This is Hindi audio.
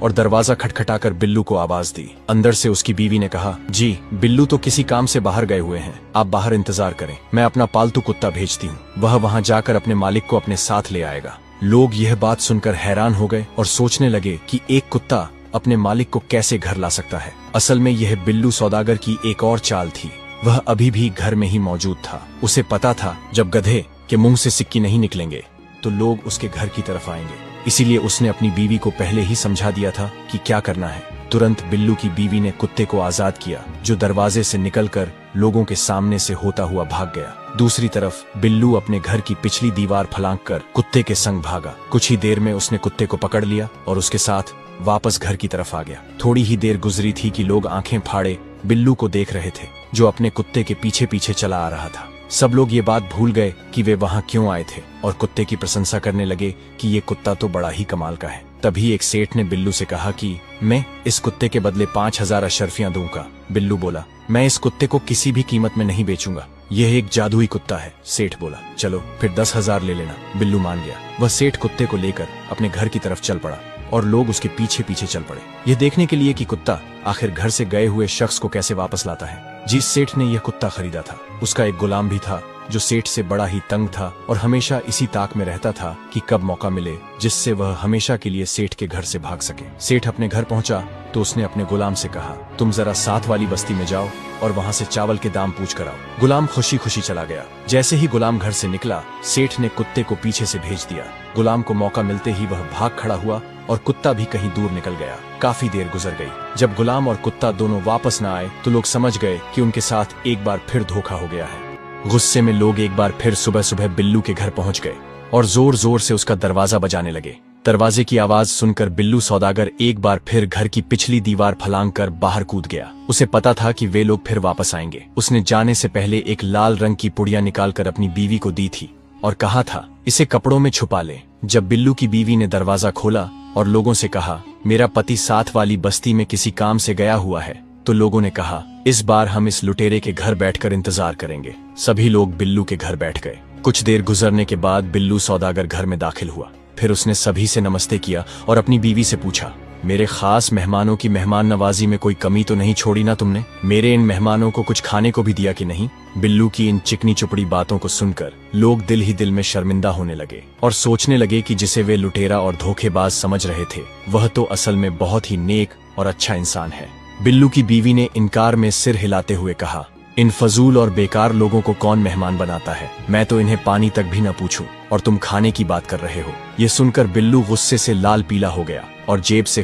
और दरवाजा खटखटाकर बिल्लू को आवाज दी। अंदर से उसकी बीवी ने कहा, जी बिल्लू तो किसी काम से बाहर गए हुए हैं, आप बाहर इंतजार करें, मैं अपना पालतू कुत्ता भेजती हूँ, वह वहाँ जाकर अपने मालिक को अपने साथ ले आएगा। लोग यह बात सुनकर हैरान हो गए और सोचने लगे कि एक कुत्ता अपने मालिक को कैसे घर ला सकता है। असल में यह बिल्लू सौदागर की एक और चाल थी। वह अभी भी घर में ही मौजूद था। उसे पता था जब गधे के मुंह से सिक्के नहीं निकलेंगे तो लोग उसके घर की तरफ आएंगे, इसीलिए उसने अपनी बीवी को पहले ही समझा दिया था कि क्या करना है। तुरंत बिल्लू की बीवी ने कुत्ते को आजाद किया, जो दरवाजे से निकलकर लोगों के सामने से होता हुआ भाग गया। दूसरी तरफ बिल्लू अपने घर की पिछली दीवार फलांक कर कुत्ते के संग भागा। कुछ ही देर में उसने कुत्ते को पकड़ लिया और उसके साथ वापस घर की तरफ आ गया। थोड़ी ही देर गुजरी थी कि लोग आंखें फाड़े बिल्लू को देख रहे थे, जो अपने कुत्ते के पीछे पीछे चला आ रहा था। सब लोग ये बात भूल गए कि वे वहां क्यों आए थे और कुत्ते की प्रशंसा करने लगे कि ये कुत्ता तो बड़ा ही कमाल का है। तभी एक सेठ ने बिल्लू से कहा कि मैं इस कुत्ते के बदले 5000 अशर्फियां दूंगा। बिल्लू बोला, मैं इस कुत्ते को किसी भी कीमत में नहीं बेचूंगा, यह एक जादुई कुत्ता है। सेठ बोला, चलो फिर 10,000 ले लेना। बिल्लू मान गया। वह सेठ कुत्ते को लेकर अपने घर की तरफ चल पड़ा और लोग उसके पीछे पीछे चल पड़े, यह देखने के लिए कि कुत्ता आखिर घर से गए हुए शख्स को कैसे वापस लाता है। जिस सेठ ने यह कुत्ता खरीदा था, उसका एक गुलाम भी था जो सेठ से बड़ा ही तंग था और हमेशा इसी ताक में रहता था कि कब मौका मिले जिससे वह हमेशा के लिए सेठ के घर से भाग सके। सेठ अपने घर पहुंचा तो उसने अपने गुलाम से कहा, तुम जरा साथ वाली बस्ती में जाओ और वहां से चावल के दाम पूछ कर आओ। गुलाम खुशी खुशी चला गया। जैसे ही गुलाम घर से निकला, सेठ ने कुत्ते को पीछे से भेज दिया। गुलाम को मौका मिलते ही वह भाग खड़ा हुआ और कुत्ता भी कहीं दूर निकल गया। काफी देर गुजर गई। जब गुलाम और कुत्ता दोनों वापस न आए तो लोग समझ गए कि उनके साथ एक बार फिर धोखा हो गया है। गुस्से में लोग एक बार फिर सुबह सुबह बिल्लू के घर पहुंच गए और जोर जोर से उसका दरवाजा बजाने लगे। दरवाजे की आवाज सुनकर बिल्लू सौदागर एक बार फिर घर की पिछली दीवार फलांग कर बाहर कूद गया। उसे पता था कि वे लोग फिर वापस आएंगे। उसने जाने से पहले एक लाल रंग की पुड़िया निकालकर अपनी बीवी को दी थी और कहा था, इसे कपड़ों में छुपा ले। जब बिल्लू की बीवी ने दरवाजा खोला और लोगों से कहा, मेरा पति साथ वाली बस्ती में किसी काम से गया हुआ है, तो लोगों ने कहा, इस बार हम इस लुटेरे के घर बैठकर इंतजार करेंगे। सभी लोग बिल्लू के घर बैठ गए। कुछ देर गुजरने के बाद बिल्लू सौदागर घर में दाखिल हुआ। फिर उसने सभी से नमस्ते किया और अपनी बीवी से पूछा, मेरे खास मेहमानों की मेहमान नवाजी में कोई कमी तो नहीं छोड़ी ना तुमने? मेरे इन मेहमानों को कुछ खाने को भी दिया कि नहीं? बिल्लू की इन चिकनी चुपड़ी बातों को सुनकर लोग दिल ही दिल में शर्मिंदा होने लगे और सोचने लगे कि जिसे वे लुटेरा और धोखेबाज समझ रहे थे, वह तो असल में बहुत ही नेक और अच्छा इंसान है। बिल्लू की बीवी ने इनकार में सिर हिलाते हुए कहा, इन फजूल और बेकार लोगों को कौन मेहमान बनाता है? मैं तो इन्हें पानी तक भी न पूछूं और तुम खाने की बात कर रहे हो। ये सुनकर बिल्लू गुस्से से लाल पीला हो गया और जेब से